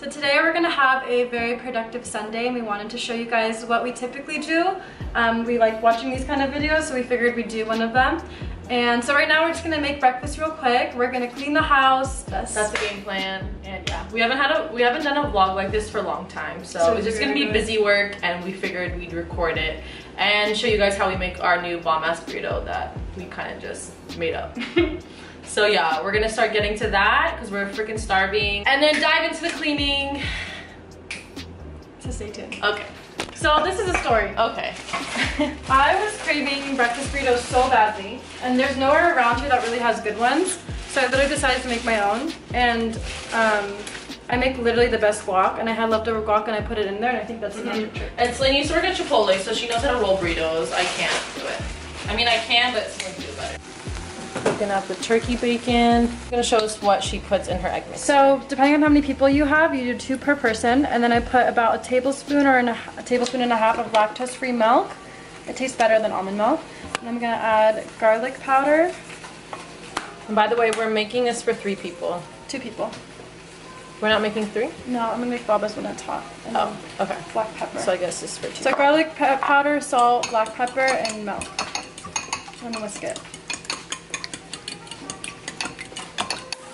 So today we're gonna have a very productive Sunday and we wanted to show you guys what we typically do. We like watching these kind of videos, so we figured we'd do one of them. And so right now we're just gonna make breakfast real quick. We're gonna clean the house. That's the game plan. And yeah, we haven't done a vlog like this for a long time, so it's just gonna be busy work, and we figured we'd record it and show you guys how we make our new bomb ass burrito that we kind of just made up. So yeah, we're gonna start getting to that because we're freaking starving, and then dive into the cleaning. So stay tuned. Okay. So this is a story. Okay. I was craving breakfast burritos so badly, and there's nowhere around here that really has good ones. So I literally decided to make my own, and I make literally the best guac, and I had leftover guac and I put it in there, and I think that's the magic trick. And Celine used to work at Chipotle, so she knows how to roll burritos. I can't do it. I mean, I can, but Celine can do it better. Cooking up the turkey bacon. She's gonna show us what she puts in her egg mix. So depending on how many people you have, you do 2 per person, and then I put about a tablespoon or a tablespoon and a half of lactose-free milk. It tastes better than almond milk. And I'm gonna add garlic powder. And by the way, we're making this for 3 people. 2 people. We're not making 3? No, I'm gonna make babas when it's hot. And oh, okay. Black pepper. So I guess this is for 2. So garlic powder, salt, black pepper, and milk. I'm gonna whisk it.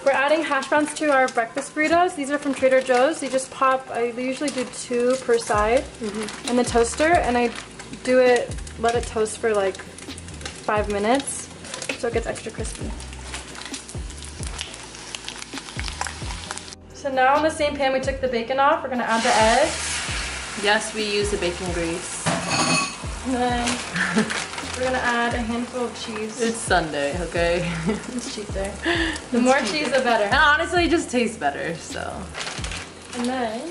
We're adding hash browns to our breakfast burritos. These are from Trader Joe's. You just pop, I usually do 2 per side in the toaster, and I do it, let it toast for like 5 minutes so it gets extra crispy. So now in the same pan we took the bacon off, we're gonna add the eggs. Yes, we use the bacon grease. And then we're gonna add a handful of cheese. It's Sunday, okay? It's cheap day. The more cheese, the better. And honestly, it just tastes better, so. And then,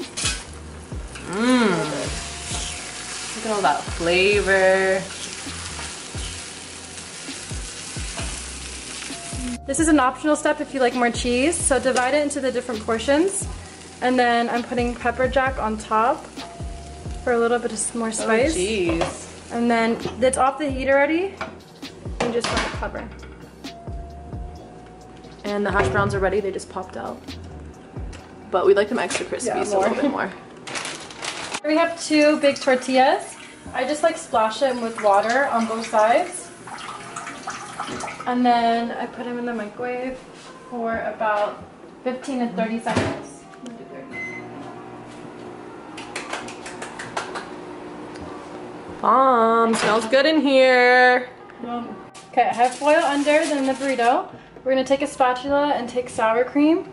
look at all that flavor. this is an optional step if you like more cheese. So divide it into the different portions. And then I'm putting pepper jack on top for a little bit of more spice. Oh, jeez. And then it's off the heat already. And just let it cover. And the hash browns are ready, they just popped out. But we like them extra crispy, so a little bit more. We have 2 big tortillas. I just like splash them with water on both sides. And then I put them in the microwave for about 15 to 30 seconds. Smells good in here. Okay, I have foil under than the burrito. We're gonna take a spatula and take sour cream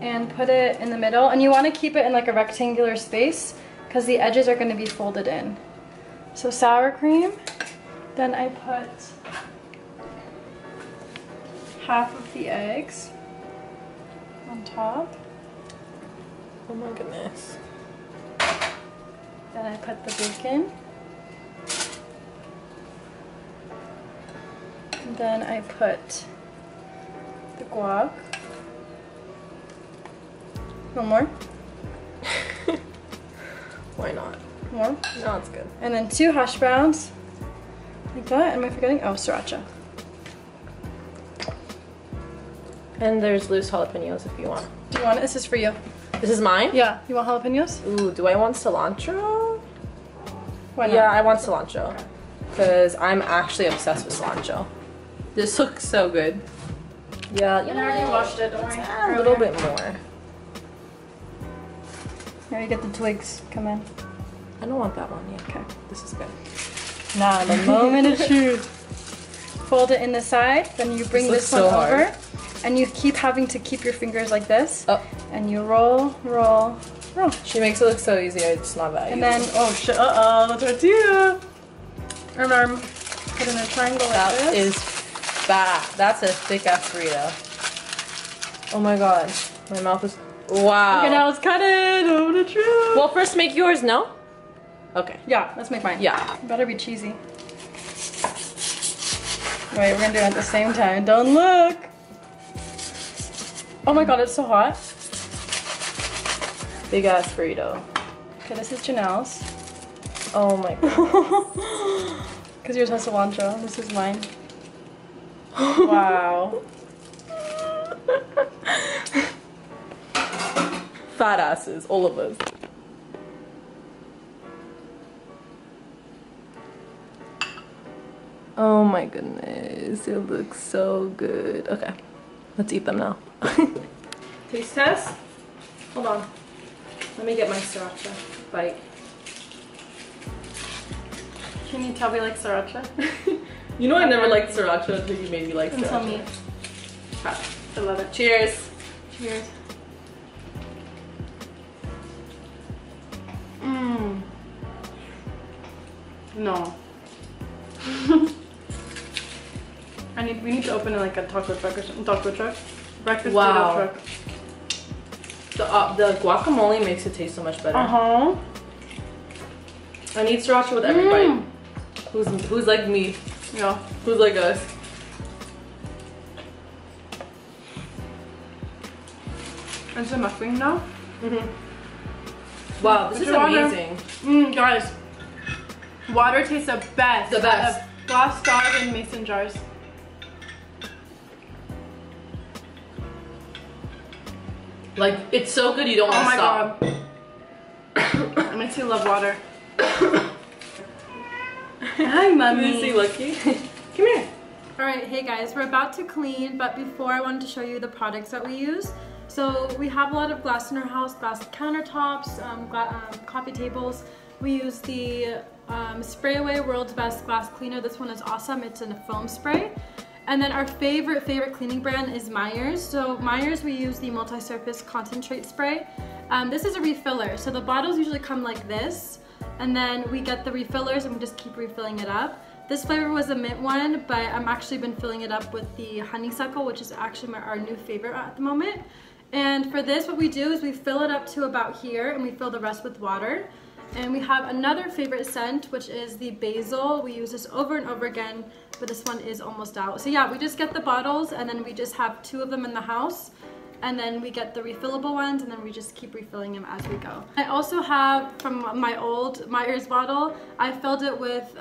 and put it in the middle. And you wanna keep it in like a rectangular space because the edges are gonna be folded in. So sour cream, then I put half of the eggs on top. Oh my goodness. Then I put the bacon. And then I put the guac. One more? Why not? More? No, it's good. And then 2 hash browns. Like that. Am I forgetting? Oh, sriracha. And there's loose jalapenos if you want. Do you want it? This is for you. This is mine? Yeah. You want jalapenos? Ooh, do I want cilantro? Why not? Yeah, I want cilantro. Because I'm actually obsessed with cilantro. This looks so good. Yeah, you know, I already washed it, don't worry. A little bit more. Here, you get the twigs. Come in. I don't want that one yet. Okay, this is good. Now, the moment of truth. Fold it in the side, then you bring this one over, and you keep having to keep your fingers like this, and you roll, roll, roll. She makes it look so easy, it's not that easy. And then, oh shit, the tortilla. Remember, put in a triangle like this. That is fat. That's a thick ass burrito. Oh my god, my mouth is, wow. Okay, now let's cut it. Oh, the truth. Well, first make yours, no? Okay. Yeah, let's make mine. Yeah. Better be cheesy. Wait, we're gonna do it at the same time. Don't look. Oh my god, it's so hot. Big ass burrito. Okay, this is Janelle's. Oh my god. Because yours has cilantro. This is mine. Wow. fat asses, all of us. Oh my goodness, it looks so good. Okay, let's eat them now. Taste test? Hold on. Let me get my sriracha bite. Can you tell me like sriracha? You know I never liked sriracha until you made me like sriracha. Tell me. I love it. Cheers. Cheers. No. We need to open like a taco truck or something. Taco truck. Breakfast burrito truck. The guacamole makes it taste so much better. Uh-huh. I need sriracha with every bite. Who's like me? Yeah. Who's like us? It's a muffin now. Wow, this is amazing. Guys, water tastes the best. The best. Out of glass jars and mason jars. Like, it's so good you don't want to stop. Oh my god. It makes you love water. Hi, mommy. Is he lucky? Come here. Alright, hey guys, we're about to clean, but before I wanted to show you the products that we use. So we have a lot of glass in our house, glass countertops, coffee tables. We use the Spray Away World's Best Glass Cleaner. This one is awesome. It's in a foam spray. And then our favorite cleaning brand is Meyers. So Meyers, we use the multi-surface concentrate spray. This is a refiller. So the bottles usually come like this, and then we get the refillers and we just keep refilling it up. This flavor was a mint one, but I'm actually been filling it up with the honeysuckle, which is actually our new favorite at the moment. And for this, what we do is we fill it up to about here and we fill the rest with water. And we have another favorite scent, which is the basil. We use this over and over again, but this one is almost out. So yeah, we just get the bottles and then we just have 2 of them in the house. And then we get the refillable ones and then we just keep refilling them as we go. I also have from my old Meyers bottle, I filled it with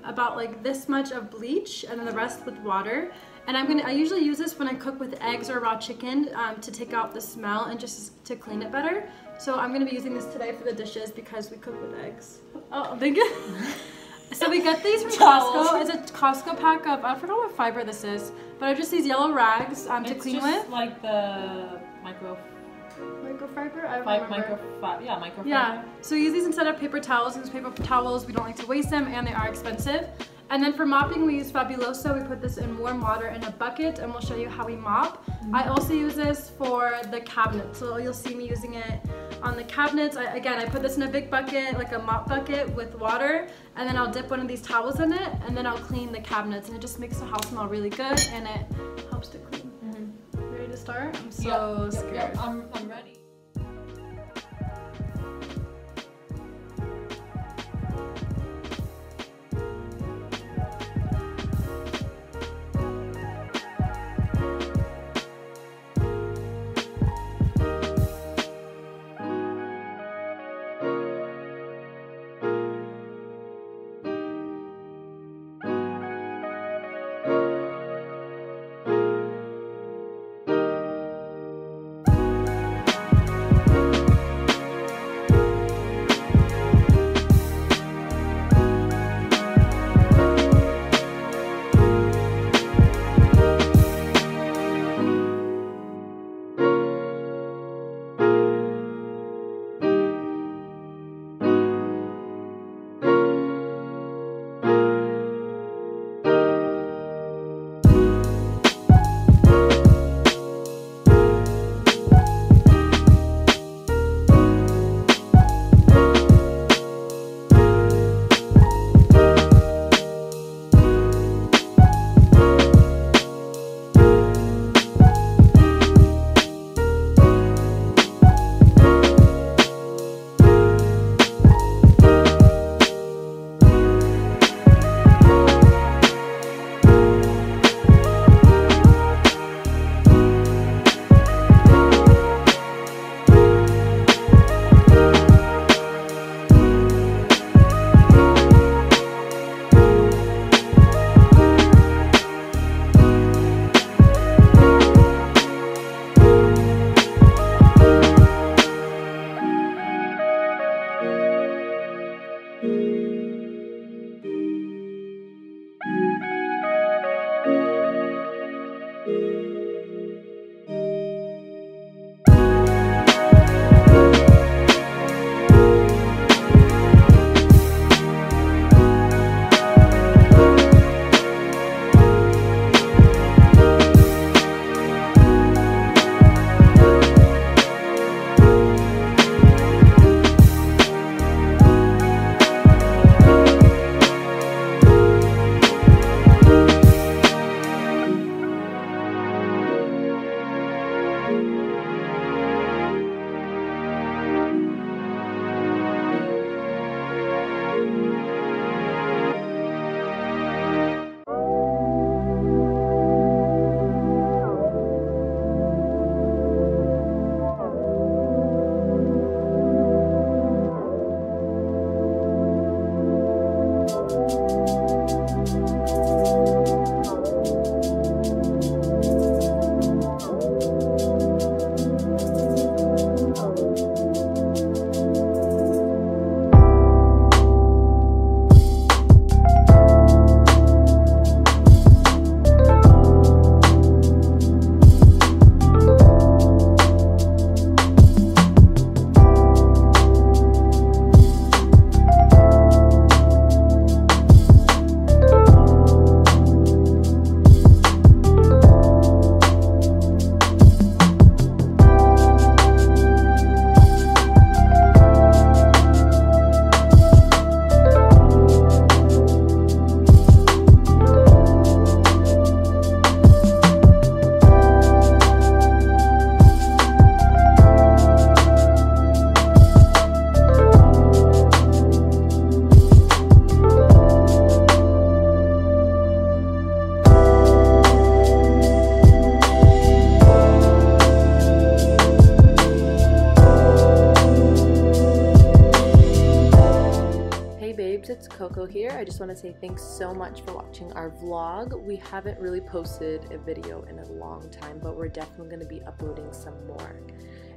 about like this much of bleach and then the rest with water. And I usually use this when I cook with eggs or raw chicken to take out the smell and just to clean it better. So I'm gonna be using this today for the dishes because we cook with eggs. Oh, thank you. So we get these from Costco. It's a Costco pack of, I forgot what fiber this is, but I just these yellow rags to clean with. It's like the microfiber? I don't remember. Microfiber. Yeah, so we use these instead of paper towels because paper towels, we don't like to waste them and they are expensive. And then for mopping, we use Fabuloso. We put this in warm water in a bucket and we'll show you how we mop. I also use this for the cabinet. So you'll see me using it on the cabinets. Again, I put this in a big bucket, like a mop bucket with water, and then I'll dip one of these towels in it and then I'll clean the cabinets, and it just makes the house smell really good and it helps to clean. Ready to start? I'm so scared. Yep, I'm ready. Nico here. I just want to say thanks so much for watching our vlog. We haven't really posted a video in a long time, but we're definitely going to be uploading some more.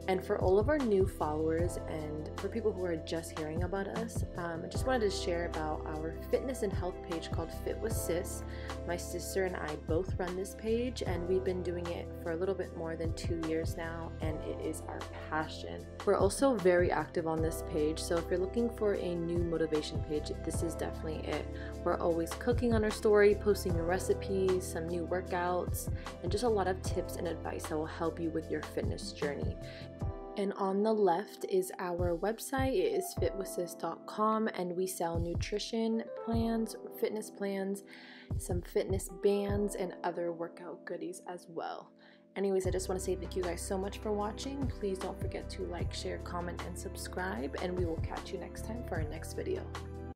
And for all of our new followers and for people who are just hearing about us, I just wanted to share about our fitness and health page called Fit with Sis. My sister and I both run this page, and we've been doing it for a little bit more than 2 years now, and it is our passion. We're also very active on this page, so if you're looking for a new motivation page, this is definitely it. We're always cooking on our story, posting new recipes, some new workouts, and just a lot of tips and advice that will help you with your fitness journey. And on the left is our website. It is fitwithsis.com, and we sell nutrition plans, fitness plans, some fitness bands, and other workout goodies as well. Anyways, I just want to say thank you guys so much for watching. Please don't forget to like, share, comment, and subscribe, and we will catch you next time for our next video.